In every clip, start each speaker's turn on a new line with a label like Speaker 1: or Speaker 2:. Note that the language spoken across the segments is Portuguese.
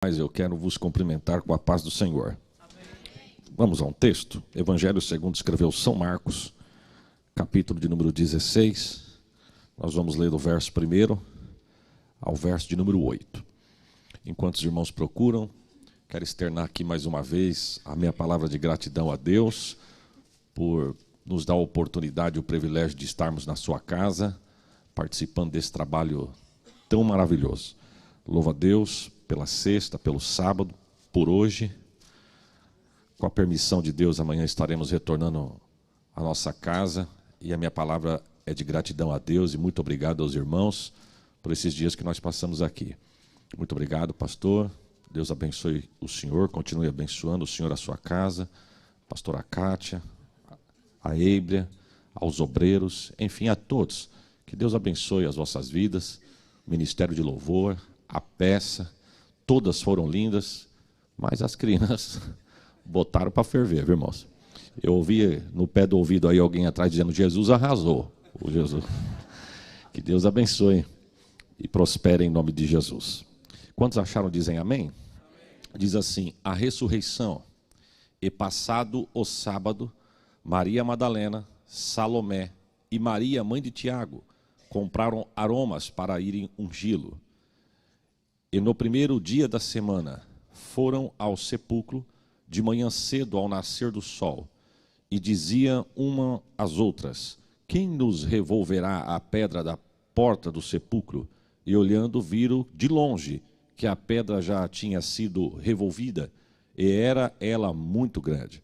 Speaker 1: Mas eu quero vos cumprimentar com a paz do Senhor. Vamos a um texto. Evangelho segundo escreveu São Marcos, capítulo de número 16. Nós vamos ler do verso 1 ao verso de número 8. Enquanto os irmãos procuram, quero externar aqui mais uma vez a minha palavra de gratidão a Deus por nos dar a oportunidade e o privilégio de estarmos na sua casa, participando desse trabalho tão maravilhoso. Louvo a Deus pela sexta, pelo sábado, por hoje. Com a permissão de Deus, amanhã estaremos retornando à nossa casa. E a minha palavra é de gratidão a Deus e muito obrigado aos irmãos por esses dias que nós passamos aqui. Muito obrigado, pastor. Deus abençoe o senhor, continue abençoando o senhor, a sua casa, a pastora Kátia, a Eibria, aos obreiros, enfim, a todos. Que Deus abençoe as vossas vidas, o Ministério de Louvor, a peça. Todas foram lindas, mas as crianças botaram para ferver, viu, irmãos? Eu ouvi no pé do ouvido aí alguém atrás dizendo: Jesus arrasou. O Jesus. Que Deus abençoe e prospere em nome de Jesus. Quantos acharam, dizem amém? Diz assim: a ressurreição. E passado o sábado, Maria Madalena, Salomé e Maria, mãe de Tiago, compraram aromas para irem ungí-lo. E no primeiro dia da semana foram ao sepulcro de manhã cedo ao nascer do sol, e diziam uma às outras: quem nos revolverá a pedra da porta do sepulcro? E olhando viram de longe que a pedra já tinha sido revolvida, e era ela muito grande.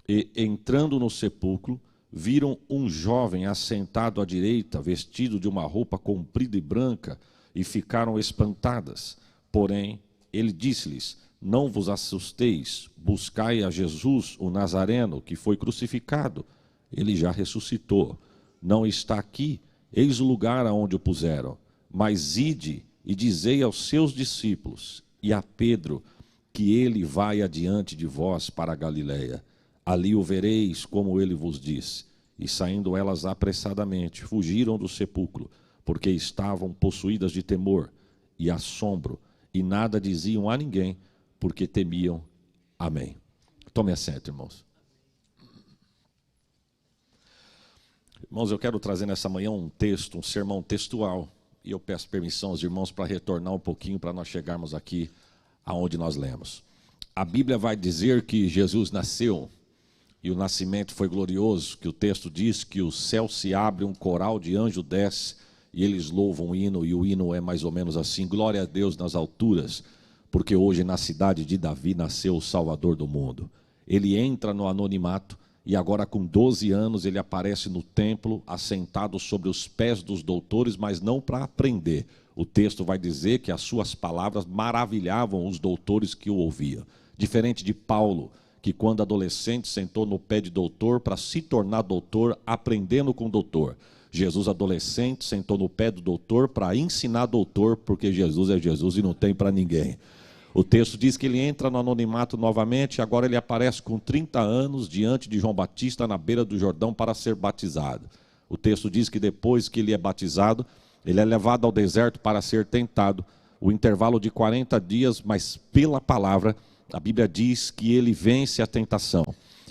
Speaker 1: E entrando no sepulcro, viram um jovem assentado à direita, vestido de uma roupa comprida e branca, e ficaram espantadas. Porém, ele disse-lhes: não vos assusteis, buscai a Jesus, o Nazareno, que foi crucificado. Ele já ressuscitou, não está aqui, eis o lugar aonde o puseram. Mas ide e dizei aos seus discípulos e a Pedro que ele vai adiante de vós para a Galileia. Ali o vereis, como ele vos disse. E saindo elas apressadamente, fugiram do sepulcro, porque estavam possuídas de temor e assombro, e nada diziam a ninguém, porque temiam. Amém. Tome assento, irmãos. Irmãos, eu quero trazer nessa manhã um texto, um sermão textual, e eu peço permissão aos irmãos para retornar um pouquinho, para nós chegarmos aqui aonde nós lemos. A Bíblia vai dizer que Jesus nasceu, e o nascimento foi glorioso, que o texto diz que o céu se abre, um coral de anjo desce, e eles louvam o hino, e o hino é mais ou menos assim: glória a Deus nas alturas, porque hoje na cidade de Davi nasceu o Salvador do mundo. Ele entra no anonimato, e agora com 12 anos ele aparece no templo, assentado sobre os pés dos doutores, mas não para aprender. O texto vai dizer que as suas palavras maravilhavam os doutores que o ouviam. Diferente de Paulo, que quando adolescente sentou no pé de doutor para se tornar doutor, aprendendo com o doutor. Jesus, adolescente, sentou no pé do doutor para ensinar doutor, porque Jesus é Jesus e não tem para ninguém. O texto diz que ele entra no anonimato novamente, agora ele aparece com 30 anos diante de João Batista na beira do Jordão para ser batizado. O texto diz que depois que ele é batizado, ele é levado ao deserto para ser tentado. O intervalo de 40 dias, mas pela palavra, a Bíblia diz que ele vence a tentação.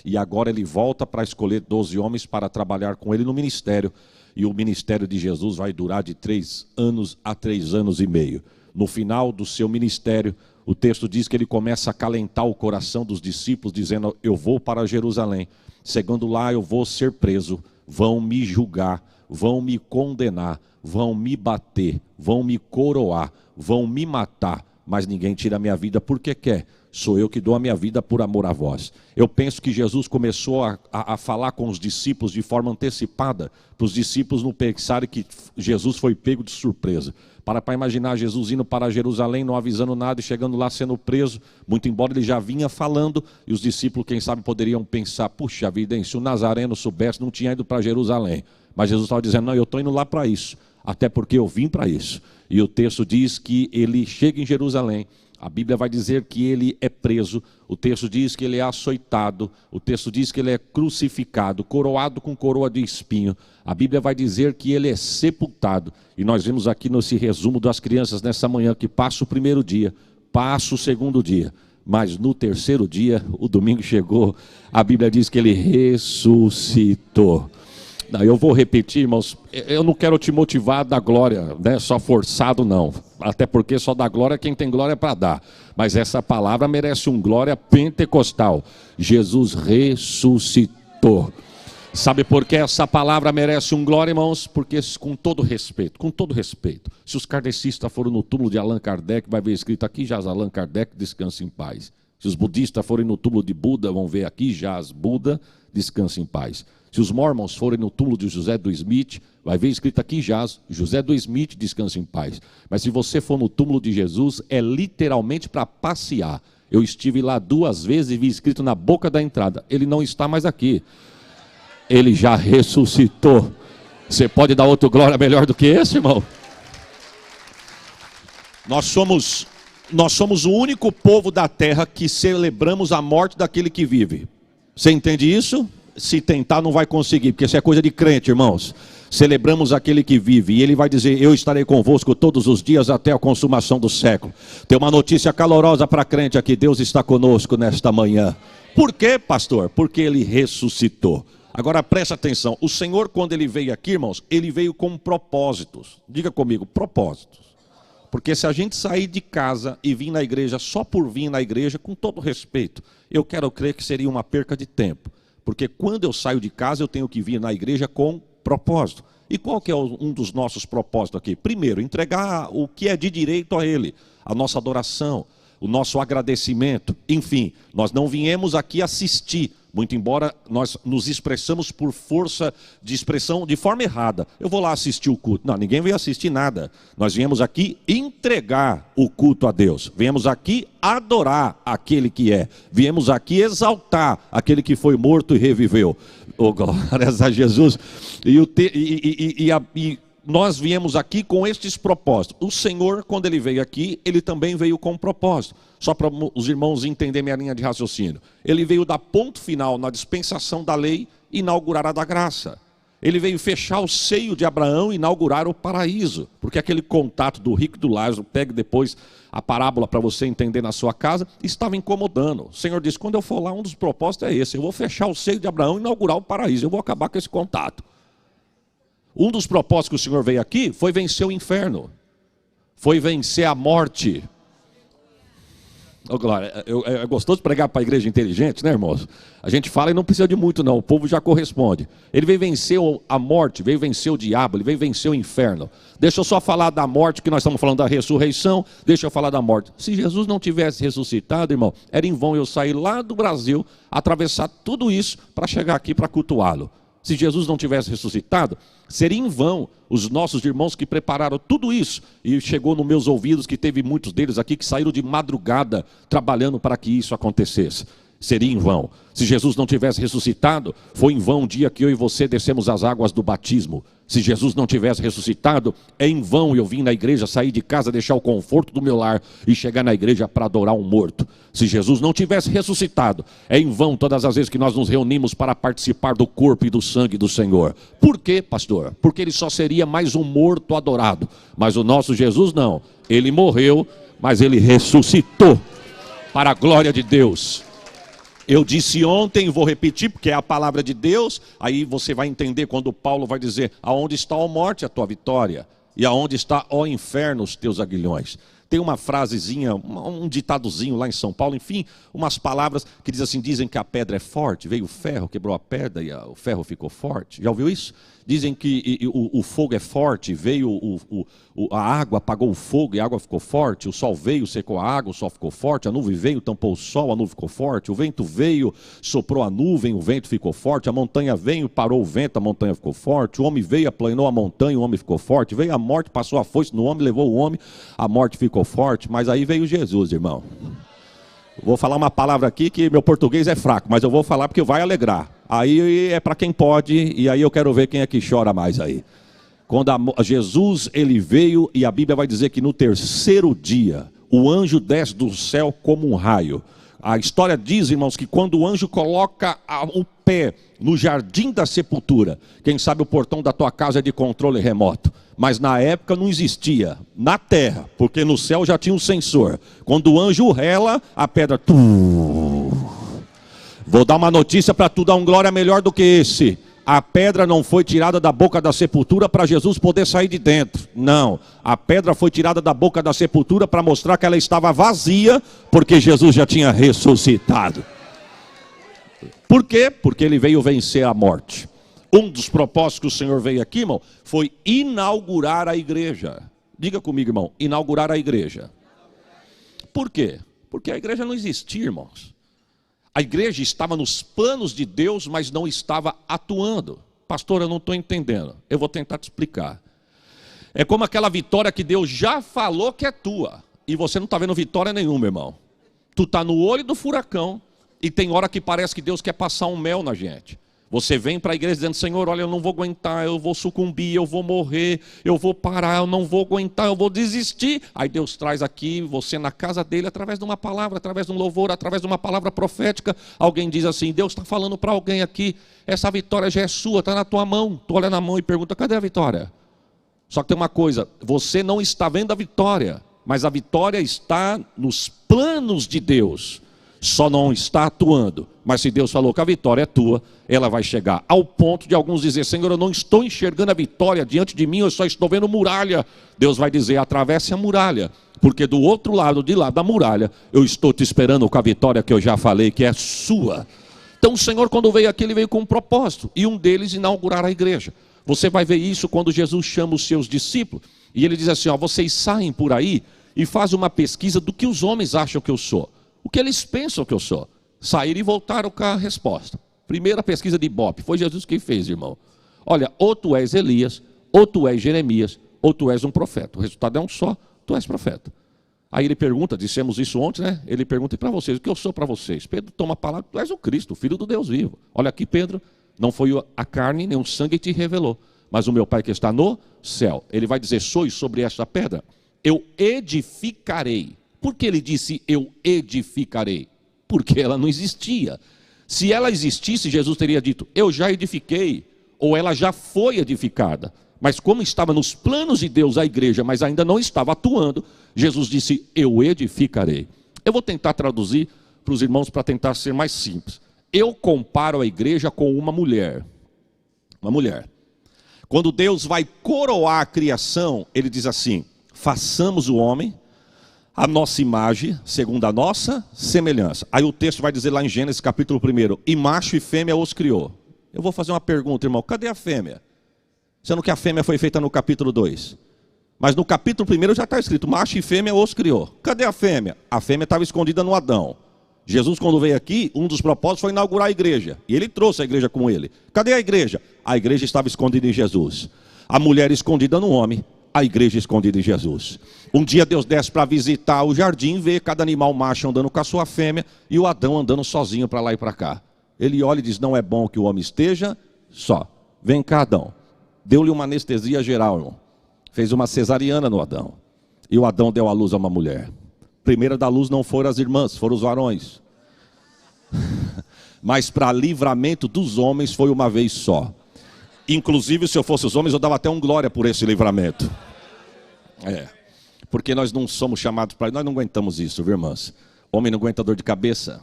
Speaker 1: E agora ele volta para escolher 12 homens para trabalhar com ele no ministério. E o ministério de Jesus vai durar de 3 anos a 3 anos e meio. No final do seu ministério, o texto diz que ele começa a acalentar o coração dos discípulos, dizendo: eu vou para Jerusalém. Chegando lá eu vou ser preso, vão me julgar, vão me condenar, vão me bater, vão me coroar, vão me matar. Mas ninguém tira a minha vida porque quer. Sou eu que dou a minha vida por amor a vós. Eu penso que Jesus começou a falar com os discípulos de forma antecipada, para os discípulos não pensarem que Jesus foi pego de surpresa. Para imaginar Jesus indo para Jerusalém, não avisando nada, e chegando lá sendo preso, muito embora ele já vinha falando, e os discípulos, quem sabe, poderiam pensar: puxa vida, hein, se o Nazareno soubesse, não tinha ido para Jerusalém. Mas Jesus estava dizendo: não, eu estou indo lá para isso, até porque eu vim para isso. E o texto diz que ele chega em Jerusalém. A Bíblia vai dizer que ele é preso, o texto diz que ele é açoitado, o texto diz que ele é crucificado, coroado com coroa de espinho. A Bíblia vai dizer que ele é sepultado. E nós vimos aqui nesse resumo das crianças nessa manhã que passa o primeiro dia, passa o segundo dia, mas no terceiro dia, o domingo chegou, a Bíblia diz que ele ressuscitou. Eu vou repetir, irmãos, eu não quero te motivar a dar glória, né? Só forçado não, até porque só dá glória quem tem glória para dar, mas essa palavra merece um glória pentecostal. Jesus ressuscitou. Sabe por que essa palavra merece um glória, irmãos? Porque com todo respeito, se os kardecistas foram no túmulo de Allan Kardec, vai ver escrito aqui jaz Allan Kardec, descanse em paz. Se os budistas forem no túmulo de Buda, vão ver aqui jaz Buda, descanse em paz. Se os mormons forem no túmulo de José do Smith, vai ver escrito aqui jaz José do Smith, descanse em paz. Mas se você for no túmulo de Jesus, é literalmente para passear. Eu estive lá 2 vezes e vi escrito na boca da entrada, ele não está mais aqui. Ele já ressuscitou. Você pode dar outro glória melhor do que esse, irmão? Nós somos o único povo da terra que celebramos a morte daquele que vive. Você entende isso? Se tentar não vai conseguir, porque isso é coisa de crente, irmãos. Celebramos aquele que vive, e ele vai dizer, eu estarei convosco todos os dias até a consumação do século. Tem uma notícia calorosa para crente aqui, Deus está conosco nesta manhã. Por quê, pastor? Porque ele ressuscitou. Agora presta atenção, o Senhor quando ele veio aqui, irmãos, ele veio com propósitos. Diga comigo, propósitos. Porque se a gente sair de casa e vir na igreja só por vir na igreja, com todo respeito, eu quero crer que seria uma perca de tempo. Porque quando eu saio de casa, eu tenho que vir na igreja com propósito. E qual que é um dos nossos propósitos aqui? Primeiro, entregar o que é de direito a Ele, a nossa adoração, o nosso agradecimento. Enfim, nós não viemos aqui assistir, muito embora nós nos expressamos por força de expressão de forma errada. Eu vou lá assistir o culto. Não, ninguém veio assistir nada. Nós viemos aqui entregar o culto a Deus. Viemos aqui adorar aquele que é. Viemos aqui exaltar aquele que foi morto e reviveu. Oh, glórias a Jesus. E nós viemos aqui com estes propósitos. O Senhor, quando ele veio aqui, ele também veio com um propósito. Só para os irmãos entenderem minha linha de raciocínio. Ele veio dar ponto final na dispensação da lei e inaugurar a da graça. Ele veio fechar o seio de Abraão e inaugurar o paraíso. Porque aquele contato do rico e do Lázaro, pegue depois a parábola para você entender na sua casa, estava incomodando. O Senhor disse, quando eu for lá, um dos propósitos é esse. Eu vou fechar o seio de Abraão e inaugurar o paraíso. Eu vou acabar com esse contato. Um dos propósitos que o Senhor veio aqui foi vencer o inferno. Foi vencer a morte. Oh, glória, é gostoso pregar para a igreja inteligente, né, irmãos? A gente fala e não precisa de muito não, o povo já corresponde. Ele veio vencer a morte, veio vencer o diabo, ele veio vencer o inferno. Deixa eu só falar da morte, que nós estamos falando da ressurreição, deixa eu falar da morte. Se Jesus não tivesse ressuscitado, irmão, era em vão eu sair lá do Brasil, atravessar tudo isso para chegar aqui para cultuá-lo. Se Jesus não tivesse ressuscitado, seria em vão os nossos irmãos que prepararam tudo isso. E chegou nos meus ouvidos que teve muitos deles aqui que saíram de madrugada trabalhando para que isso acontecesse. Seria em vão. Se Jesus não tivesse ressuscitado, foi em vão o dia que eu e você descemos as águas do batismo. Se Jesus não tivesse ressuscitado, é em vão eu vim na igreja, sair de casa, deixar o conforto do meu lar e chegar na igreja para adorar um morto. Se Jesus não tivesse ressuscitado, é em vão todas as vezes que nós nos reunimos para participar do corpo e do sangue do Senhor. Por quê, pastor? Porque ele só seria mais um morto adorado. Mas o nosso Jesus não. Ele morreu, mas ele ressuscitou para a glória de Deus. Eu disse ontem, vou repetir, porque é a palavra de Deus, aí você vai entender quando Paulo vai dizer, aonde está, ó morte, a tua vitória, e aonde está, ó inferno, os teus aguilhões. Tem uma frasezinha, um ditadozinho lá em São Paulo, enfim, umas palavras que diz assim, dizem que a pedra é forte, veio o ferro, quebrou a pedra e o ferro ficou forte. Já ouviu isso? Dizem que o fogo é forte, veio a água, apagou o fogo e a água ficou forte, o sol veio, secou a água, o sol ficou forte, a nuvem veio, tampou o sol, a nuvem ficou forte, o vento veio, soprou a nuvem, o vento ficou forte, a montanha veio, parou o vento, a montanha ficou forte, o homem veio, aplanou a montanha, o homem ficou forte, veio a morte, passou a foice no homem, levou o homem, a morte ficou forte, mas aí veio Jesus, irmão. Vou falar uma palavra aqui que meu português é fraco, mas eu vou falar porque vai alegrar. Aí é para quem pode, e aí eu quero ver quem é que chora mais aí. Quando Jesus ele veio, e a Bíblia vai dizer que no terceiro dia, o anjo desce do céu como um raio, A história diz, irmãos, que quando o anjo coloca o pé no jardim da sepultura, quem sabe o portão da tua casa é de controle remoto, mas na época não existia, na terra, porque no céu já tinha um sensor. Quando o anjo rela, a pedra... Vou dar uma notícia para tu dar um glória melhor do que esse. A pedra não foi tirada da boca da sepultura para Jesus poder sair de dentro. Não, a pedra foi tirada da boca da sepultura para mostrar que ela estava vazia, porque Jesus já tinha ressuscitado. Por quê? Porque ele veio vencer a morte. Um dos propósitos que o Senhor veio aqui, irmão, foi inaugurar a igreja. Diga comigo, irmão, inaugurar a igreja. Por quê? Porque a igreja não existia, irmãos. A igreja estava nos planos de Deus, mas não estava atuando. Pastor, eu não estou entendendo. Eu vou tentar te explicar. É como aquela vitória que Deus já falou que é tua, e você não está vendo vitória nenhuma, irmão. Tu está no olho do furacão, e tem hora que parece que Deus quer passar um mel na gente. Você vem para a igreja dizendo, Senhor, olha, eu não vou aguentar, eu vou sucumbir, eu vou morrer, eu vou parar, eu não vou aguentar, eu vou desistir. Aí Deus traz aqui você na casa dele através de uma palavra, através de um louvor, através de uma palavra profética. Alguém diz assim, Deus está falando para alguém aqui, essa vitória já é sua, está na tua mão. Tu olha na mão e pergunta, cadê a vitória? Só que tem uma coisa, você não está vendo a vitória, mas a vitória está nos planos de Deus. Só não está atuando. Mas se Deus falou que a vitória é tua, ela vai chegar ao ponto de alguns dizer, Senhor, eu não estou enxergando a vitória diante de mim, eu só estou vendo muralha. Deus vai dizer, atravesse a muralha, porque do outro lado, de lá da muralha, eu estou te esperando com a vitória que eu já falei, que é sua. Então o Senhor, quando veio aqui, ele veio com um propósito, e um deles inaugurar a igreja. Você vai ver isso quando Jesus chama os seus discípulos, e ele diz assim, ó, vocês saem por aí e fazem uma pesquisa do que os homens acham que eu sou. O que eles pensam que eu sou? Saíram e voltaram com a resposta. Primeira pesquisa de Ibope, foi Jesus quem fez, irmão. Olha, ou tu és Elias, ou tu és Jeremias, ou tu és um profeta. O resultado é um só, tu és profeta. Aí ele pergunta, dissemos isso ontem, né? Ele pergunta para vocês, o que eu sou para vocês? Pedro toma a palavra, tu és o Cristo, o Filho do Deus vivo. Olha aqui, Pedro, não foi a carne nem o sangue que te revelou, mas o meu Pai que está no céu. Ele vai dizer, sois sobre esta pedra, eu edificarei. Por que ele disse, eu edificarei? Porque ela não existia. Se ela existisse, Jesus teria dito, eu já edifiquei, ou ela já foi edificada. Mas como estava nos planos de Deus a igreja, mas ainda não estava atuando, Jesus disse, eu edificarei. Eu vou tentar traduzir para os irmãos para tentar ser mais simples. Eu comparo a igreja com uma mulher. Uma mulher. Quando Deus vai coroar a criação, ele diz assim, façamos o homem a nossa imagem, segundo a nossa semelhança. Aí o texto vai dizer lá em Gênesis capítulo 1, e macho e fêmea os criou. Eu vou fazer uma pergunta, irmão, cadê a fêmea? Sendo que a fêmea foi feita no capítulo 2. Mas no capítulo 1 já está escrito, macho e fêmea os criou. Cadê a fêmea? A fêmea estava escondida no Adão. Jesus, quando veio aqui, um dos propósitos foi inaugurar a igreja. E ele trouxe a igreja com ele. Cadê a igreja? A igreja estava escondida em Jesus. A mulher escondida no homem, a igreja escondida em Jesus. Um dia Deus desce para visitar o jardim, vê cada animal macho andando com a sua fêmea e o Adão andando sozinho para lá e para cá. Ele olha e diz, não é bom que o homem esteja só. Vem cá, Adão. Deu-lhe uma anestesia geral, irmão. Fez uma cesariana no Adão. E o Adão deu à luz a uma mulher. Primeira da luz não foram as irmãs, foram os varões. Mas para livramento dos homens foi uma vez só. Inclusive, se eu fosse os homens, eu dava até um glória por esse livramento. Porque nós não somos chamados para... Nós não aguentamos isso, viu, irmãs? Homem não aguenta dor de cabeça.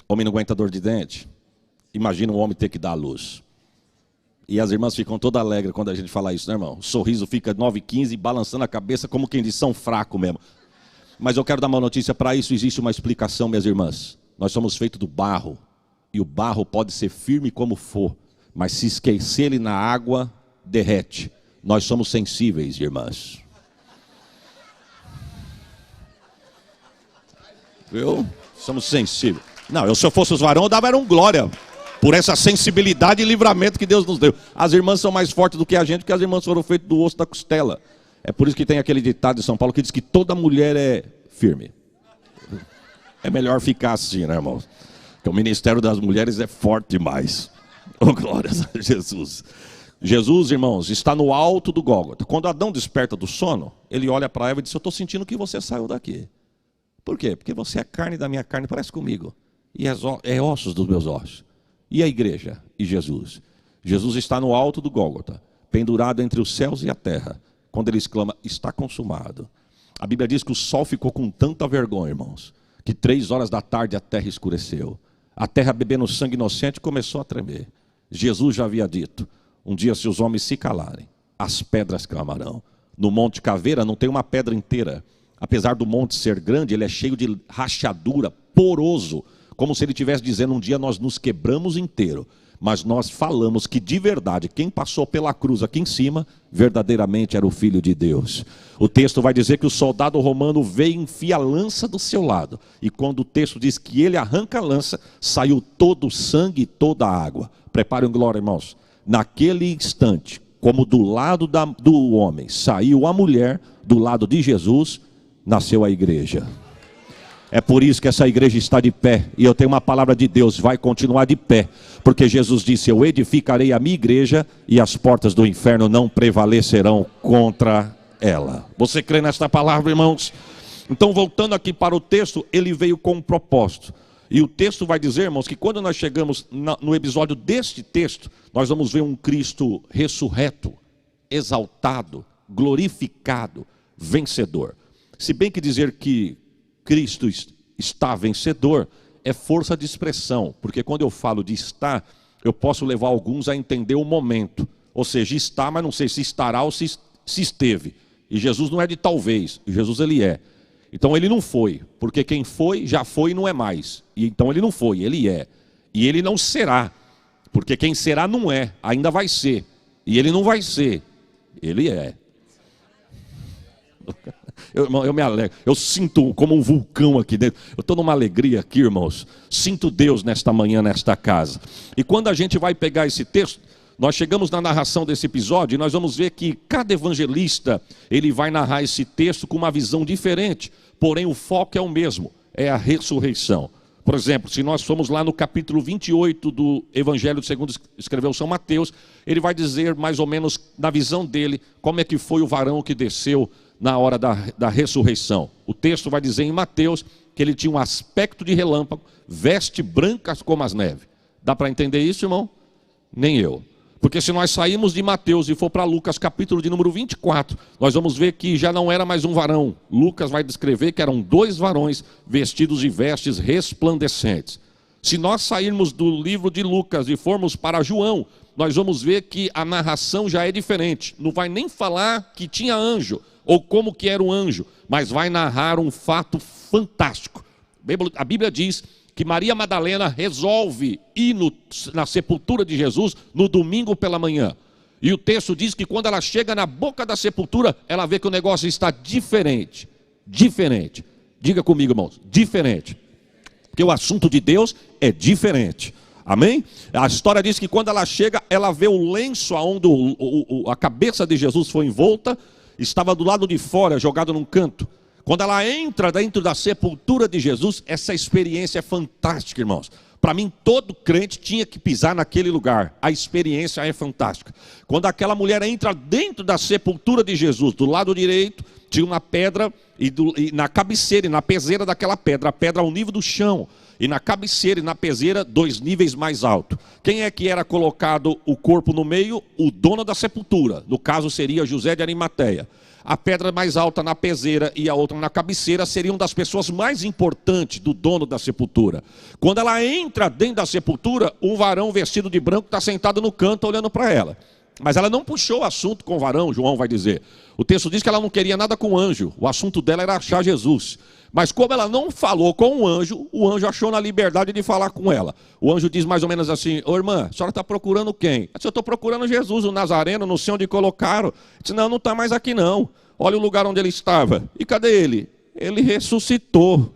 Speaker 1: Homem não aguenta dor de dente. Imagina um homem ter que dar à luz. E as irmãs ficam todas alegres quando a gente fala isso, né, irmão? O sorriso fica 9,15, balançando a cabeça como quem diz, são fracos mesmo. Mas eu quero dar uma notícia para isso, existe uma explicação, minhas irmãs. Nós somos feitos do barro. E o barro pode ser firme como for. Mas se esquecer ele na água, derrete. Nós somos sensíveis, irmãs. Viu? Somos sensíveis. Não, se eu fosse os varões, eu dava um glória por essa sensibilidade e livramento que Deus nos deu. As irmãs são mais fortes do que a gente, porque as irmãs foram feitas do osso da costela. É por isso que tem aquele ditado de São Paulo que diz que toda mulher é firme. É melhor ficar assim, né, irmãos? Porque o ministério das mulheres é forte demais. Oh, glórias a Jesus. Jesus, irmãos, está no alto do Gólgota. Quando Adão desperta do sono, ele olha para Eva e diz, eu estou sentindo que você saiu daqui. Por quê? Porque você é carne da minha carne, parece comigo. E é ossos dos meus ossos. E a igreja? E Jesus? Jesus está no alto do Gólgota, pendurado entre os céus e a terra, quando ele exclama, está consumado. A Bíblia diz que o sol ficou com tanta vergonha, irmãos, que 3 horas da tarde a terra escureceu. A terra, bebendo sangue inocente, começou a tremer. Jesus já havia dito, um dia se os homens se calarem, as pedras clamarão. No Monte Caveira não tem uma pedra inteira. Apesar do monte ser grande, ele é cheio de rachadura, poroso, como se ele estivesse dizendo, um dia nós nos quebramos inteiro. Mas nós falamos que de verdade, quem passou pela cruz aqui em cima, verdadeiramente era o Filho de Deus. O texto vai dizer que o soldado romano veio e enfia a lança do seu lado. E quando o texto diz que ele arranca a lança, saiu todo o sangue e toda a água. Preparem glória, irmãos. Naquele instante, como do lado do homem saiu a mulher, do lado de Jesus, nasceu a igreja. É por isso que essa igreja está de pé. E eu tenho uma palavra de Deus, vai continuar de pé. Porque Jesus disse, eu edificarei a minha igreja e as portas do inferno não prevalecerão contra ela. Você crê nesta palavra, irmãos? Então, voltando aqui para o texto, ele veio com um propósito. E o texto vai dizer, irmãos, que quando nós chegamos no episódio deste texto, nós vamos ver um Cristo ressurreto, exaltado, glorificado, vencedor. Se bem que dizer que Cristo está vencedor é força de expressão, porque quando eu falo de estar, eu posso levar alguns a entender o momento. Ou seja, está, mas não sei se estará ou se esteve. E Jesus não é de talvez, Jesus ele é. Então ele não foi, porque quem foi, já foi e não é mais. E então ele não foi, ele é. E ele não será, porque quem será não é, ainda vai ser. E ele não vai ser, ele é. Eu me alegro, eu sinto como um vulcão aqui dentro. Eu estou numa alegria aqui, irmãos. Sinto Deus nesta manhã, nesta casa. E quando a gente vai pegar esse texto, nós chegamos na narração desse episódio e nós vamos ver que cada evangelista, ele vai narrar esse texto com uma visão diferente. Porém o foco é o mesmo, é a ressurreição. Por exemplo, se nós formos lá no capítulo 28 do Evangelho segundo escreveu São Mateus, ele vai dizer mais ou menos, na visão dele, como é que foi o varão que desceu na hora da ressurreição. O texto vai dizer em Mateus que ele tinha um aspecto de relâmpago, veste brancas como as neves. Dá para entender isso, irmão? Nem eu. Porque se nós sairmos de Mateus e for para Lucas, capítulo de número 24, nós vamos ver que já não era mais um varão. Lucas vai descrever que eram 2 varões vestidos de vestes resplandecentes. Se nós sairmos do livro de Lucas e formos para João, nós vamos ver que a narração já é diferente. Não vai nem falar que tinha anjo, ou como que era o anjo, mas vai narrar um fato fantástico. A Bíblia diz que Maria Madalena resolve ir na sepultura de Jesus no domingo pela manhã. E o texto diz que quando ela chega na boca da sepultura, ela vê que o negócio está diferente. Diferente. Diga comigo, irmãos, diferente. Porque o assunto de Deus é diferente. Amém? A história diz que quando ela chega, ela vê o lenço onde a cabeça de Jesus foi envolta, estava do lado de fora, jogado num canto. Quando ela entra dentro da sepultura de Jesus, essa experiência é fantástica, irmãos. Para mim, todo crente tinha que pisar naquele lugar. A experiência é fantástica. Quando aquela mulher entra dentro da sepultura de Jesus, do lado direito, tinha uma pedra, e na cabeceira e na peseira daquela pedra, a pedra ao nível do chão, e na cabeceira e na peseira, 2 níveis mais alto. Quem é que era colocado o corpo no meio? O dono da sepultura. No caso seria José de Arimateia. A pedra mais alta na peseira e a outra na cabeceira seriam das pessoas mais importantes do dono da sepultura. Quando ela entra dentro da sepultura, um varão vestido de branco está sentado no canto olhando para ela. Mas ela não puxou o assunto com o varão, João vai dizer. O texto diz que ela não queria nada com o anjo. O assunto dela era achar Jesus. Mas como ela não falou com o anjo achou na liberdade de falar com ela. O anjo diz mais ou menos assim, ô irmã, a senhora está procurando quem? Eu estou procurando Jesus, o Nazareno, não sei onde colocaram. Disse, não está mais aqui não. Olha o lugar onde ele estava. E cadê ele? Ele ressuscitou.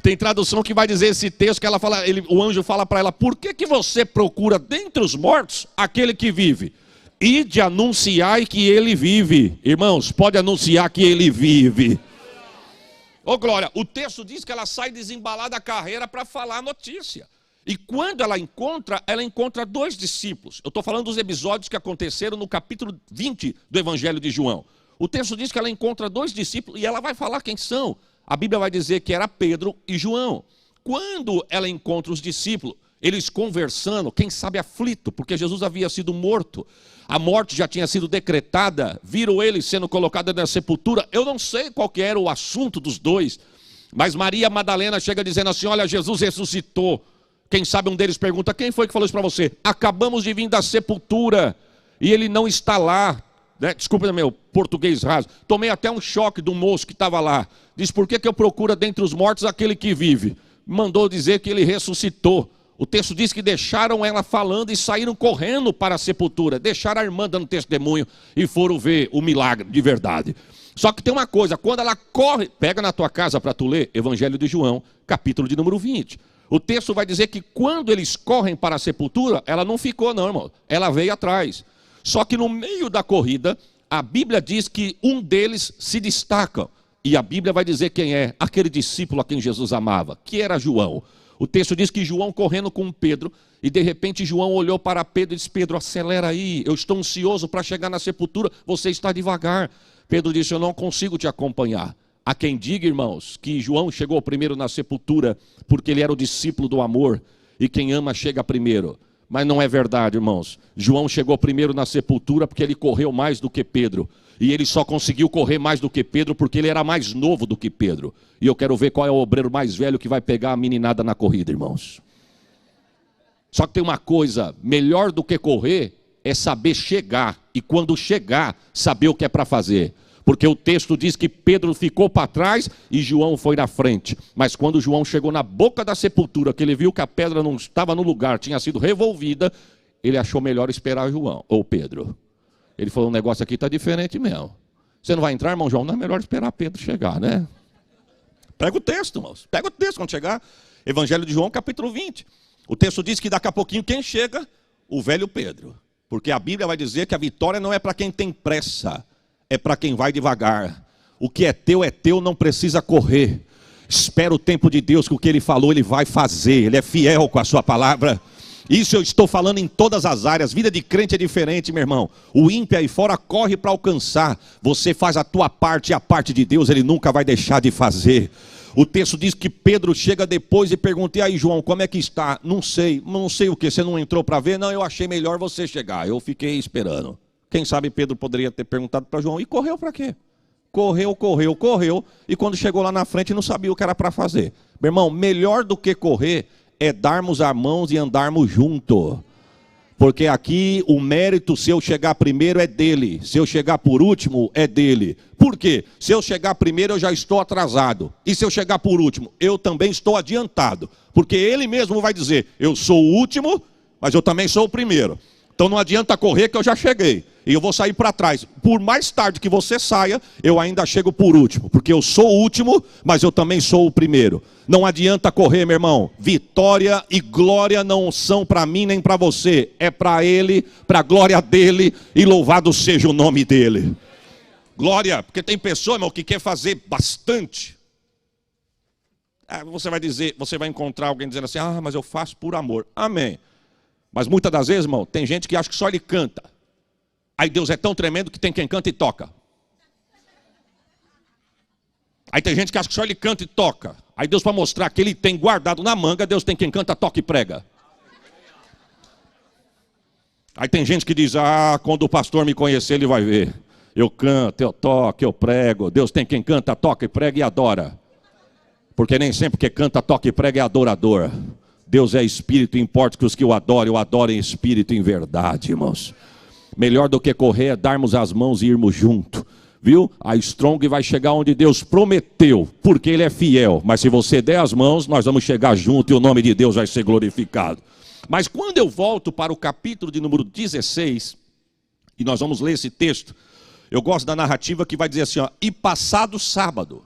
Speaker 1: Tem tradução que vai dizer esse texto que ela fala, o anjo fala para ela, por que você procura dentre os mortos aquele que vive? Ide anunciai que ele vive. Irmãos, pode anunciar que ele vive. Ô glória, o texto diz que ela sai desembalada da carreira para falar a notícia. E quando ela encontra 2 discípulos. Eu estou falando dos episódios que aconteceram no capítulo 20 do Evangelho de João. O texto diz que ela encontra 2 discípulos e ela vai falar quem são. A Bíblia vai dizer que era Pedro e João. Quando ela encontra os discípulos, eles conversando, quem sabe aflito, porque Jesus havia sido morto, a morte já tinha sido decretada, viram ele sendo colocado na sepultura. Eu não sei qual que era o assunto dos dois, mas Maria Madalena chega dizendo assim: olha, Jesus ressuscitou. Quem sabe um deles pergunta: quem foi que falou isso para você? Acabamos de vir da sepultura e ele não está lá. Desculpa meu português raso. Tomei até um choque do moço que estava lá. Diz: por que eu procuro dentre os mortos aquele que vive? Mandou dizer que ele ressuscitou. O texto diz que deixaram ela falando e saíram correndo para a sepultura. Deixaram a irmã dando testemunho e foram ver o milagre de verdade. Só que tem uma coisa, quando ela corre, pega na tua casa para tu ler, Evangelho de João, capítulo de número 20. O texto vai dizer que quando eles correm para a sepultura, ela não ficou não, irmão. Ela veio atrás. Só que no meio da corrida, a Bíblia diz que um deles se destaca. E a Bíblia vai dizer quem é, aquele discípulo a quem Jesus amava, que era João. O texto diz que João correndo com Pedro, e de repente João olhou para Pedro e disse: Pedro, acelera aí, eu estou ansioso para chegar na sepultura, você está devagar. Pedro disse: eu não consigo te acompanhar. Há quem diga, irmãos, que João chegou primeiro na sepultura porque ele era o discípulo do amor, e quem ama chega primeiro. Mas não é verdade, irmãos. João chegou primeiro na sepultura porque ele correu mais do que Pedro. E ele só conseguiu correr mais do que Pedro porque ele era mais novo do que Pedro. E eu quero ver qual é o obreiro mais velho que vai pegar a meninada na corrida, irmãos. Só que tem uma coisa, melhor do que correr é saber chegar. E quando chegar, saber o que é para fazer. Porque o texto diz que Pedro ficou para trás e João foi na frente. Mas quando João chegou na boca da sepultura, que ele viu que a pedra não estava no lugar, tinha sido revolvida, ele achou melhor esperar João, ou Pedro. Ele falou: o negócio aqui está diferente mesmo. Você não vai entrar, irmão João? Não é melhor esperar Pedro chegar, né? Pega o texto, irmãos. Pega o texto quando chegar. Evangelho de João, capítulo 20. O texto diz que daqui a pouquinho quem chega? O velho Pedro. Porque a Bíblia vai dizer que a vitória não é para quem tem pressa, é para quem vai devagar. O que é teu, não precisa correr. Espera o tempo de Deus, que o que Ele falou Ele vai fazer. Ele é fiel com a sua palavra. Isso eu estou falando em todas as áreas. Vida de crente é diferente, meu irmão. O ímpio aí fora corre para alcançar. Você faz a tua parte e a parte de Deus Ele nunca vai deixar de fazer. O texto diz que Pedro chega depois e pergunta: e aí João, como é que está? Não sei o que, você não entrou para ver? Não, eu achei melhor você chegar, eu fiquei esperando. Quem sabe Pedro poderia ter perguntado para João: e correu para quê? Correu, e quando chegou lá na frente não sabia o que era para fazer. Meu irmão, melhor do que correr é darmos as mãos e andarmos junto. Porque aqui o mérito, se eu chegar primeiro, é dele. Se eu chegar por último, é dele. Por quê? Se eu chegar primeiro, eu já estou atrasado. E se eu chegar por último, eu também estou adiantado. Porque ele mesmo vai dizer: eu sou o último, mas eu também sou o primeiro. Então não adianta correr que eu já cheguei. E eu vou sair para trás. Por mais tarde que você saia, eu ainda chego por último. Porque eu sou o último, mas eu também sou o primeiro. Não adianta correr, meu irmão. Vitória e glória não são para mim nem para você. É para Ele, para a glória dEle. E louvado seja o nome dEle. Glória, porque tem pessoa, irmão, que quer fazer bastante. Você vai dizer, você vai encontrar alguém dizendo assim: ah, mas eu faço por amor. Amém. Mas muitas das vezes, irmão, tem gente que acha que só ele canta. Aí Deus é tão tremendo que tem quem canta e toca. Aí tem gente que acha que só ele canta e toca. Aí Deus, para mostrar que ele tem guardado na manga, Deus tem quem canta, toca e prega. Aí tem gente que diz: ah, quando o pastor me conhecer, ele vai ver. Eu canto, eu toco, eu prego. Deus tem quem canta, toca e prega e adora. Porque nem sempre que canta, toca e prega é adorador. Deus é espírito, importa que os que o adorem em espírito e em verdade, irmãos. Melhor do que correr é darmos as mãos e irmos junto. Viu? A Strong vai chegar onde Deus prometeu, porque Ele é fiel. Mas se você der as mãos, nós vamos chegar junto e o nome de Deus vai ser glorificado. Mas quando eu volto para o capítulo de número 16, e nós vamos ler esse texto, eu gosto da narrativa que vai dizer assim, ó: e passado sábado.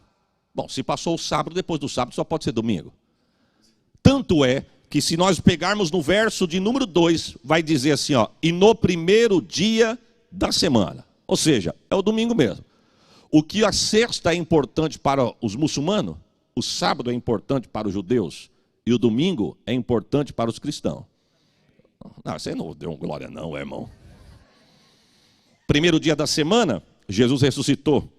Speaker 1: Bom, se passou o sábado, depois do sábado só pode ser domingo. Tanto é que se nós pegarmos no verso de número 2, vai dizer assim, ó: e no primeiro dia da semana. Ou seja, é o domingo mesmo. O que a sexta é importante para os muçulmanos, o sábado é importante para os judeus, e o domingo é importante para os cristãos. Não, você não deu um glória não, irmão. Primeiro dia da semana, Jesus ressuscitou.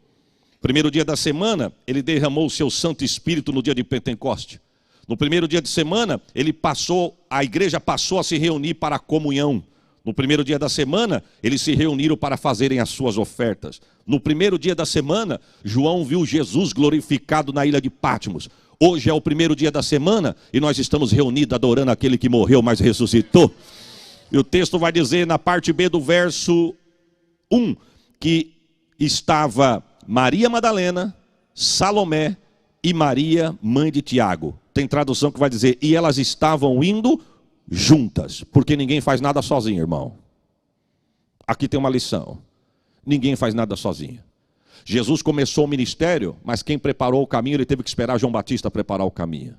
Speaker 1: Primeiro dia da semana, ele derramou o seu Santo Espírito no dia de Pentecoste. No primeiro dia de semana, a igreja passou a se reunir para a comunhão. No primeiro dia da semana, eles se reuniram para fazerem as suas ofertas. No primeiro dia da semana, João viu Jesus glorificado na ilha de Patmos. Hoje é o primeiro dia da semana e nós estamos reunidos adorando aquele que morreu, mas ressuscitou. E o texto vai dizer na parte B do verso 1, que estava Maria Madalena, Salomé e Maria, mãe de Tiago. Tem tradução que vai dizer, e elas estavam indo juntas, porque ninguém faz nada sozinho, irmão. Aqui tem uma lição. Ninguém faz nada sozinho. Jesus começou o ministério, mas quem preparou o caminho, ele teve que esperar João Batista preparar o caminho.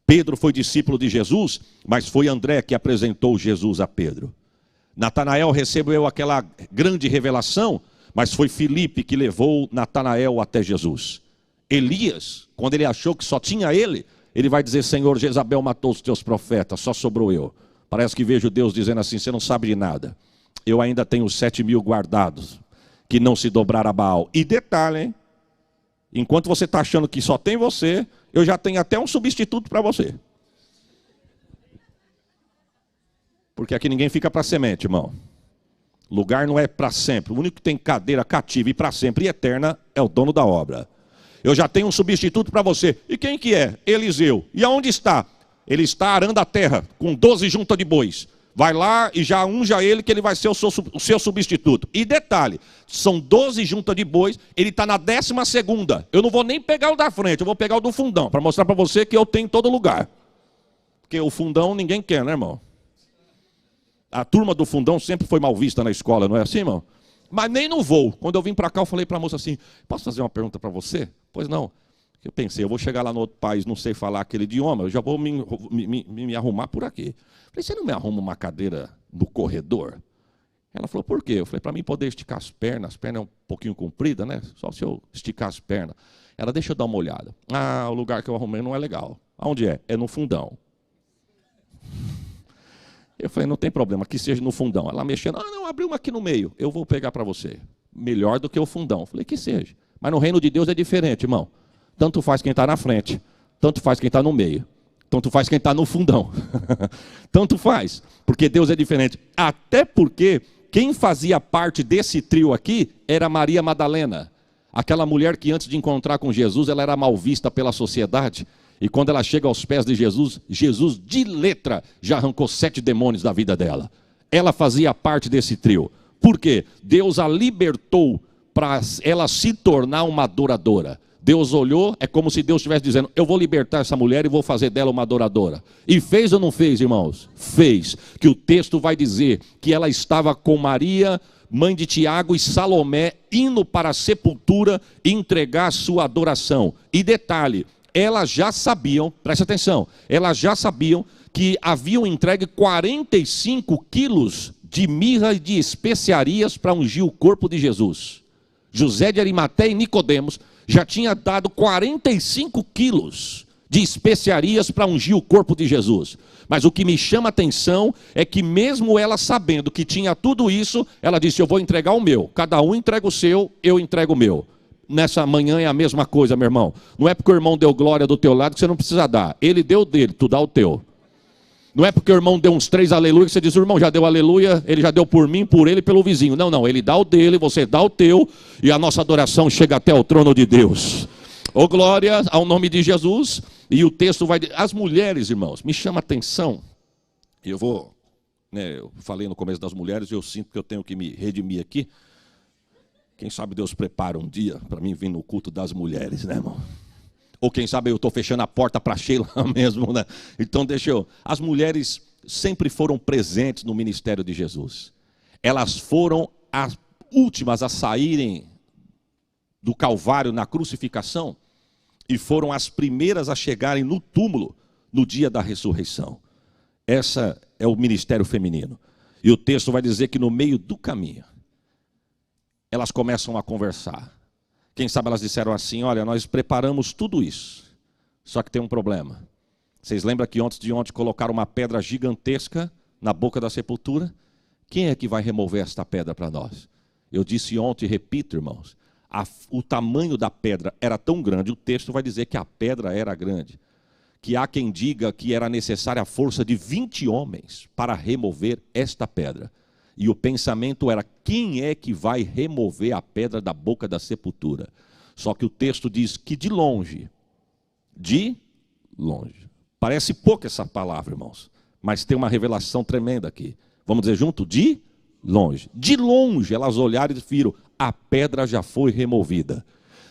Speaker 1: Pedro foi discípulo de Jesus, mas foi André que apresentou Jesus a Pedro. Natanael recebeu aquela grande revelação, mas foi Filipe que levou Natanael até Jesus. Elias, quando ele achou que só tinha ele vai dizer, Senhor, Jezabel matou os teus profetas, só sobrou eu. Parece que vejo Deus dizendo assim, você não sabe de nada. Eu ainda tenho 7.000 guardados, que não se dobraram a Baal. E detalhe, hein? Enquanto você está achando que só tem você, eu já tenho até um substituto para você. Porque aqui ninguém fica para semente, irmão. Lugar não é para sempre. O único que tem cadeira cativa e para sempre e eterna é o dono da obra. Eu já tenho um substituto para você. E quem que é? Eliseu. E aonde está? Ele está arando a terra com 12 juntas de bois. Vai lá e já unja ele que ele vai ser o seu substituto. E detalhe, são 12 juntas de bois, ele está na 12ª. Eu não vou nem pegar o da frente, eu vou pegar o do fundão, para mostrar para você que eu tenho em todo lugar. Porque o fundão ninguém quer, né, irmão? A turma do fundão sempre foi mal vista na escola, não é assim, irmão? Mas nem no voo. Quando eu vim para cá, eu falei para a moça assim, posso fazer uma pergunta para você? Pois não. Eu pensei, eu vou chegar lá no outro país, não sei falar aquele idioma, eu já vou me arrumar por aqui. Falei, você não me arruma uma cadeira no corredor? Ela falou, por quê? Eu falei, para mim poder esticar as pernas é um pouquinho comprida, né? Só se eu esticar as pernas. Ela, deixa eu dar uma olhada. Ah, o lugar que eu arrumei não é legal. Aonde é? É no fundão. Eu falei, não tem problema, que seja no fundão. Ela mexendo, não, abriu uma aqui no meio, eu vou pegar para você. Melhor do que o fundão. Eu falei, que seja. Mas no reino de Deus é diferente, irmão. Tanto faz quem está na frente, tanto faz quem está no meio, tanto faz quem está no fundão. Tanto faz, porque Deus é diferente. Até porque quem fazia parte desse trio aqui era Maria Madalena. Aquela mulher que antes de encontrar com Jesus, ela era mal vista pela sociedade. E quando ela chega aos pés de Jesus, Jesus de letra já arrancou 7 demônios da vida dela. Ela fazia parte desse trio. Por quê? Deus a libertou para ela se tornar uma adoradora. Deus olhou, é como se Deus estivesse dizendo, eu vou libertar essa mulher e vou fazer dela uma adoradora. E fez ou não fez, irmãos? Fez. Que o texto vai dizer que ela estava com Maria, mãe de Tiago, e Salomé, indo para a sepultura entregar sua adoração. E detalhe, elas já sabiam, preste atenção, elas já sabiam que haviam entregue 45 quilos de mirra e de especiarias para ungir o corpo de Jesus. José de Arimateia e Nicodemos já tinha dado 45 quilos de especiarias para ungir o corpo de Jesus. Mas o que me chama a atenção é que mesmo ela sabendo que tinha tudo isso, ela disse, eu vou entregar o meu. Cada um entrega o seu, eu entrego o meu. Nessa manhã é a mesma coisa, meu irmão. Não é porque o irmão deu glória do teu lado que você não precisa dar. Ele deu dele, tu dá o teu. Não é porque o irmão deu uns 3 aleluia que você diz, o irmão já deu aleluia, ele já deu por mim, por ele e pelo vizinho. Não, não, ele dá o dele, você dá o teu, e a nossa adoração chega até o trono de Deus. Ô glória ao nome de Jesus. E o texto vai dizer, as mulheres, irmãos, me chama a atenção. Eu falei no começo das mulheres, eu sinto que eu tenho que me redimir aqui. Quem sabe Deus prepara um dia para mim vir no culto das mulheres, né, irmão? Ou quem sabe eu estou fechando a porta para Sheila mesmo, né? Então deixa eu... As mulheres sempre foram presentes no ministério de Jesus. Elas foram as últimas a saírem do Calvário na crucificação e foram as primeiras a chegarem no túmulo no dia da ressurreição. Essa é o ministério feminino. E o texto vai dizer que no meio do caminho, elas começam a conversar. Quem sabe elas disseram assim, olha, nós preparamos tudo isso, só que tem um problema. Vocês lembram que antes de ontem colocaram uma pedra gigantesca na boca da sepultura? Quem é que vai remover esta pedra para nós? Eu disse ontem e repito, irmãos, o tamanho da pedra era tão grande, o texto vai dizer que a pedra era grande, que há quem diga que era necessária a força de 20 homens para remover esta pedra. E o pensamento era, quem é que vai remover a pedra da boca da sepultura? Só que o texto diz que de longe, parece pouco essa palavra, irmãos, mas tem uma revelação tremenda aqui. Vamos dizer junto? De longe elas olharam e viram, a pedra já foi removida.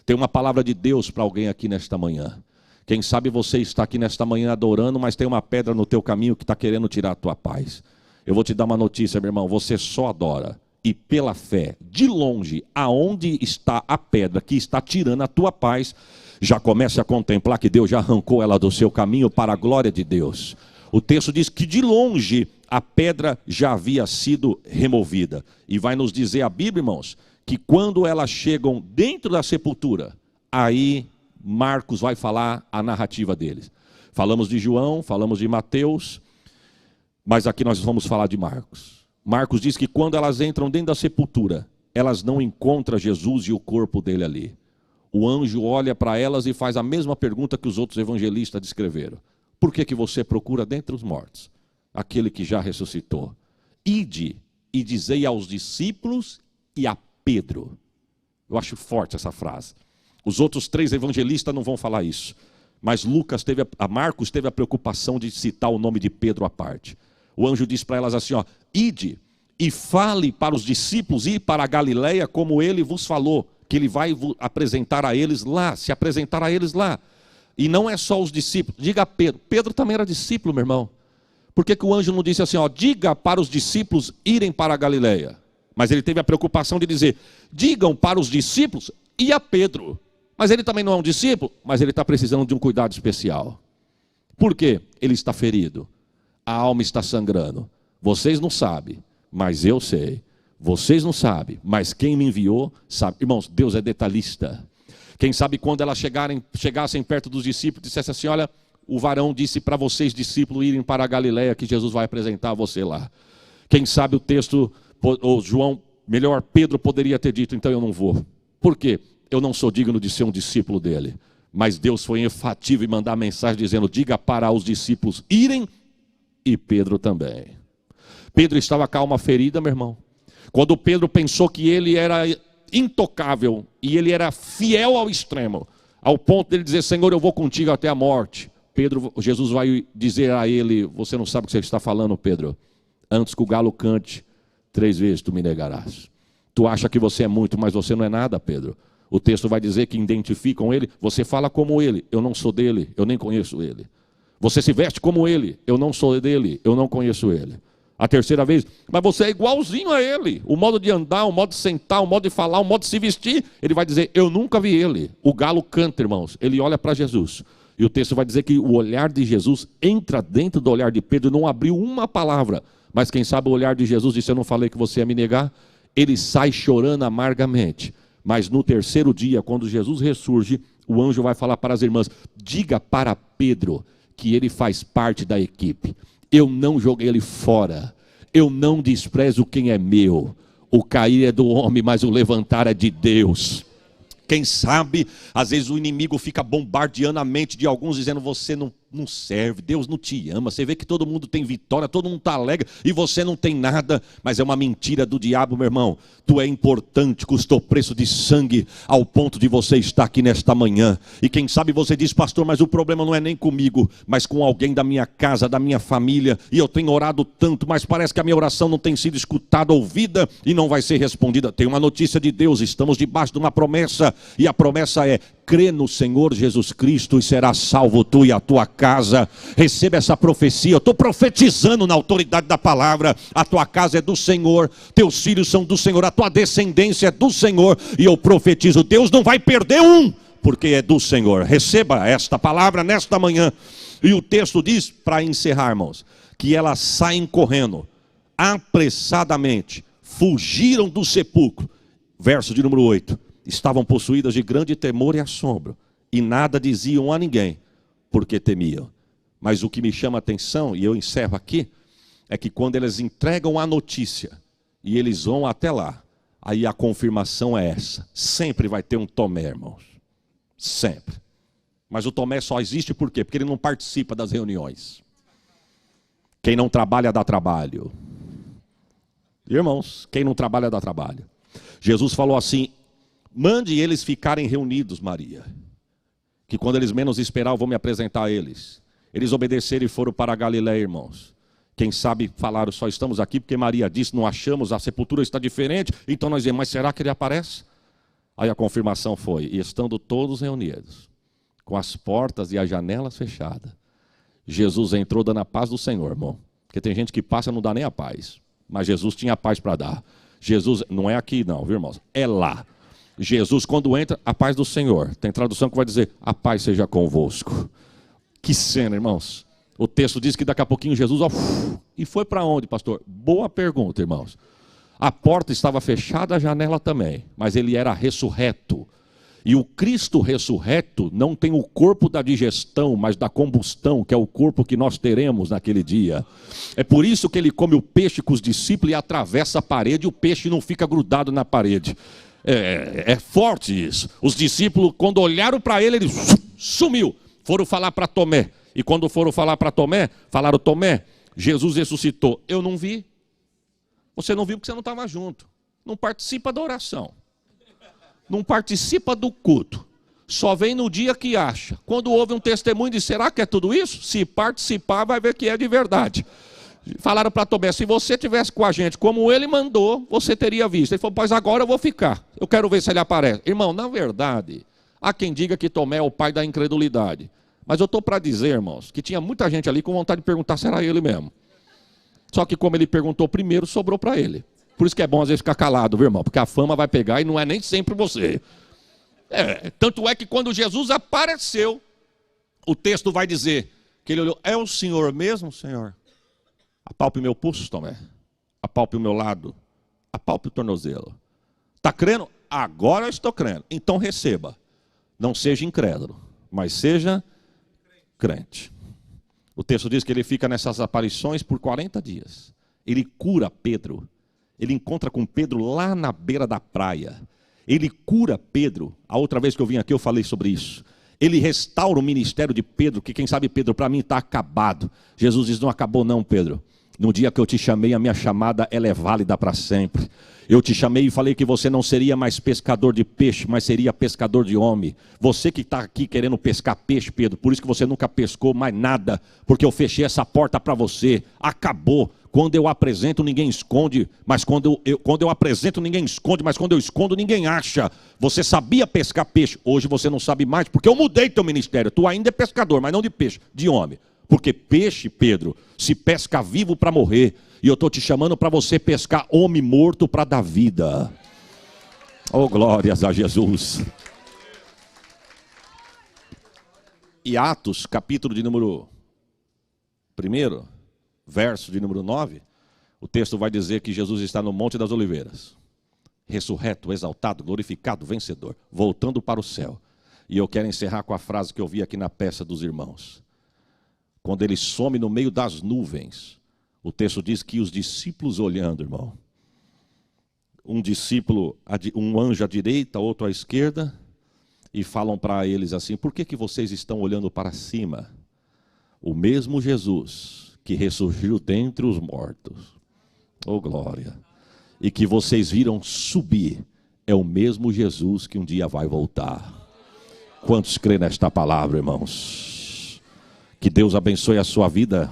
Speaker 1: Tem uma palavra de Deus para alguém aqui nesta manhã. Quem sabe você está aqui nesta manhã adorando, mas tem uma pedra no teu caminho que está querendo tirar a tua paz. Eu vou te dar uma notícia, meu irmão, você só adora, e pela fé, de longe, aonde está a pedra que está tirando a tua paz, já comece a contemplar que Deus já arrancou ela do seu caminho para a glória de Deus. O texto diz que de longe a pedra já havia sido removida. E vai nos dizer a Bíblia, irmãos, que quando elas chegam dentro da sepultura, aí Marcos vai falar a narrativa deles. Falamos de João, falamos de Mateus, mas aqui nós vamos falar de Marcos. Marcos diz que quando elas entram dentro da sepultura, elas não encontram Jesus e o corpo dele ali. O anjo olha para elas e faz a mesma pergunta que os outros evangelistas descreveram. Por que você procura dentre os mortos aquele que já ressuscitou? Ide e dizei aos discípulos e a Pedro. Eu acho forte essa frase. Os outros 3 evangelistas não vão falar isso. Mas Marcos teve a preocupação de citar o nome de Pedro à parte. O anjo diz para elas assim, ide e fale para os discípulos ir para a Galileia como ele vos falou, que ele vai apresentar a eles lá, se apresentar a eles lá. E não é só os discípulos, diga a Pedro. Pedro também era discípulo, meu irmão. Por que o anjo não disse assim, diga para os discípulos irem para a Galileia? Mas ele teve a preocupação de dizer, digam para os discípulos e a Pedro. Mas ele também não é um discípulo, mas ele está precisando de um cuidado especial. Por quê? Ele está ferido. A alma está sangrando. Vocês não sabem, mas eu sei. Vocês não sabem, mas quem me enviou sabe. Irmãos, Deus é detalhista. Quem sabe quando elas chegassem perto dos discípulos, dissesse assim, olha, o varão disse para vocês, discípulos, irem para a Galileia, que Jesus vai apresentar a você lá. Quem sabe o texto, ou João, melhor, Pedro poderia ter dito, então eu não vou. Por quê? Eu não sou digno de ser um discípulo dele. Mas Deus foi enfativo e mandar a mensagem dizendo, diga para os discípulos irem, e Pedro também. Pedro estava com a alma ferida, meu irmão. Quando Pedro pensou que ele era intocável, e ele era fiel ao extremo, ao ponto de ele dizer, Senhor, eu vou contigo até a morte. Jesus vai dizer a ele, você não sabe o que você está falando, Pedro. Antes que o galo cante, 3 vezes tu me negarás. Tu acha que você é muito, mas você não é nada, Pedro. O texto vai dizer que identificam ele, você fala como ele, eu não sou dele, eu nem conheço ele. Você se veste como ele, eu não sou dele, eu não conheço ele. A 3ª vez, mas você é igualzinho a ele. O modo de andar, o modo de sentar, o modo de falar, o modo de se vestir. Ele vai dizer, eu nunca vi ele. O galo canta, irmãos. Ele olha para Jesus. E o texto vai dizer que o olhar de Jesus entra dentro do olhar de Pedro. Não abriu uma palavra. Mas quem sabe o olhar de Jesus disse, eu não falei que você ia me negar? Ele sai chorando amargamente. Mas no 3º dia, quando Jesus ressurge, o anjo vai falar para as irmãs, diga para Pedro que ele faz parte da equipe. Eu não joguei ele fora. Eu não desprezo quem é meu. O cair é do homem, mas o levantar é de Deus. Quem sabe, às vezes o inimigo fica bombardeando a mente de alguns, dizendo, você não serve, Deus não te ama. Você vê que todo mundo tem vitória, todo mundo está alegre, e você não tem nada. Mas é uma mentira do diabo, meu irmão. Tu é importante, custou preço de sangue, ao ponto de você estar aqui nesta manhã. E quem sabe você diz, pastor, mas o problema não é nem comigo, mas com alguém da minha casa, da minha família. E eu tenho orado tanto, mas parece que a minha oração não tem sido escutada, ouvida, e não vai ser respondida. Tem uma notícia de Deus, estamos debaixo de uma promessa, e a promessa é, crê no Senhor Jesus Cristo e será salvo tu e a tua casa. Receba essa profecia. Eu estou profetizando na autoridade da palavra. A tua casa é do Senhor, teus filhos são do Senhor, a tua descendência é do Senhor. E eu profetizo, Deus não vai perder um, porque é do Senhor. Receba esta palavra nesta manhã. E o texto diz, para encerrar, irmãos, que elas saem correndo, apressadamente, fugiram do sepulcro. Verso de número 8. Estavam possuídas de grande temor e assombro, e nada diziam a ninguém, porque temiam. Mas o que me chama a atenção, e eu encerro aqui, é que quando eles entregam a notícia, e eles vão até lá, Aí a confirmação é essa. Sempre vai ter um Tomé, irmãos. Sempre. Mas o Tomé só existe por quê? Porque ele não participa das reuniões. Quem não trabalha, dá trabalho. Irmãos, quem não trabalha, dá trabalho. Jesus falou assim: mande eles ficarem reunidos, Maria, que quando eles menos esperavam, eu vou me apresentar a eles. Eles obedeceram e foram para a Galiléia, irmãos. Quem sabe falaram, só estamos aqui porque Maria disse, não achamos, a sepultura está diferente. Então nós dizemos, mas será que ele aparece? Aí a confirmação foi, e estando todos reunidos, com as portas e as janelas fechadas, Jesus entrou dando a paz do Senhor, irmão. Porque tem gente que passa e não dá nem a paz. Mas Jesus tinha a paz para dar. Jesus, não é aqui não, viu, irmãos? É lá. Jesus, quando entra, a paz do Senhor. Tem tradução que vai dizer, a paz seja convosco. Que cena, irmãos. O texto diz que daqui a pouquinho Jesus, e foi para onde, pastor? Boa pergunta, irmãos. A porta estava fechada, a janela também, mas ele era ressurreto. E o Cristo ressurreto não tem o corpo da digestão, mas da combustão, que é o corpo que nós teremos naquele dia. É por isso que ele come o peixe com os discípulos e atravessa a parede, e o peixe não fica grudado na parede. É forte isso. Os discípulos, quando olharam para ele, ele sumiu. Foram falar para Tomé. E quando foram falar para Tomé, falaram, Tomé, Jesus ressuscitou. Eu não vi. Você não viu porque você não estava junto. Não participa da oração. Não participa do culto. Só vem no dia que acha. Quando houve um testemunho de será que é tudo isso? Se participar, vai ver que é de verdade. Falaram para Tomé, se você tivesse com a gente como ele mandou, você teria visto. Ele falou, pois agora eu vou ficar. Eu quero ver se ele aparece. Irmão, na verdade, há quem diga que Tomé é o pai da incredulidade. Mas eu estou para dizer, irmãos, que tinha muita gente ali com vontade de perguntar se era ele mesmo. Só que como ele perguntou primeiro, sobrou para ele. Por isso que é bom às vezes ficar calado, viu, irmão? Porque a fama vai pegar e não é nem sempre você. Tanto é que quando Jesus apareceu, o texto vai dizer que ele olhou, é o Senhor mesmo, Senhor? Apalpe o meu pulso, Tomé. Apalpe o meu lado. Apalpe o tornozelo. Está crendo? Agora eu estou crendo. Então receba. Não seja incrédulo, mas seja crente. O texto diz que ele fica nessas aparições por 40 dias. Ele cura Pedro. Ele encontra com Pedro lá na beira da praia. Ele cura Pedro. A outra vez que eu vim aqui eu falei sobre isso. Ele restaura o ministério de Pedro, que quem sabe Pedro, para mim está acabado. Jesus diz, não acabou não, Pedro. No dia que eu te chamei, a minha chamada ela é válida para sempre. Eu te chamei e falei que você não seria mais pescador de peixe, mas seria pescador de homem. Você que está aqui querendo pescar peixe, Pedro, por isso que você nunca pescou mais nada, porque eu fechei essa porta para você. Acabou. Quando eu apresento, ninguém esconde, mas quando eu apresento, ninguém esconde, mas quando eu escondo, ninguém acha. Você sabia pescar peixe, hoje você não sabe mais, porque eu mudei teu ministério. Tu ainda é pescador, mas não de peixe, de homem. Porque peixe, Pedro, se pesca vivo para morrer. E eu estou te chamando para você pescar homem morto para dar vida. Oh, glórias a Jesus. E Atos, capítulo de número 1, verso de número 9, o texto vai dizer que Jesus está no Monte das Oliveiras. Ressurreto, exaltado, glorificado, vencedor, voltando para o céu. E eu quero encerrar com a frase que eu vi aqui na peça dos irmãos. Quando ele some no meio das nuvens, o texto diz que os discípulos olhando, irmão, um anjo à direita, outro à esquerda, e falam para eles assim, por que vocês estão olhando para cima? O mesmo Jesus que ressurgiu dentre os mortos, oh glória, e que vocês viram subir, é o mesmo Jesus que um dia vai voltar. Quantos creem nesta palavra, irmãos? Que Deus abençoe a sua vida,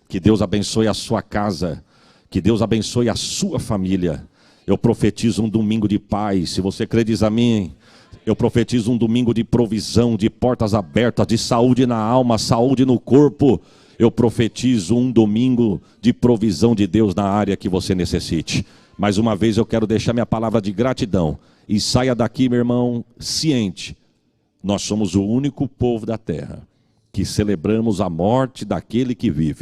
Speaker 1: que Deus abençoe a sua casa, que Deus abençoe a sua família. Eu profetizo um domingo de paz, se você crê diz amém. Eu profetizo um domingo de provisão, de portas abertas, de saúde na alma, saúde no corpo. Eu profetizo um domingo de provisão de Deus na área que você necessite. Mais uma vez eu quero deixar minha palavra de gratidão. E saia daqui, meu irmão, ciente. Nós somos o único povo da terra que celebramos a morte daquele que vive.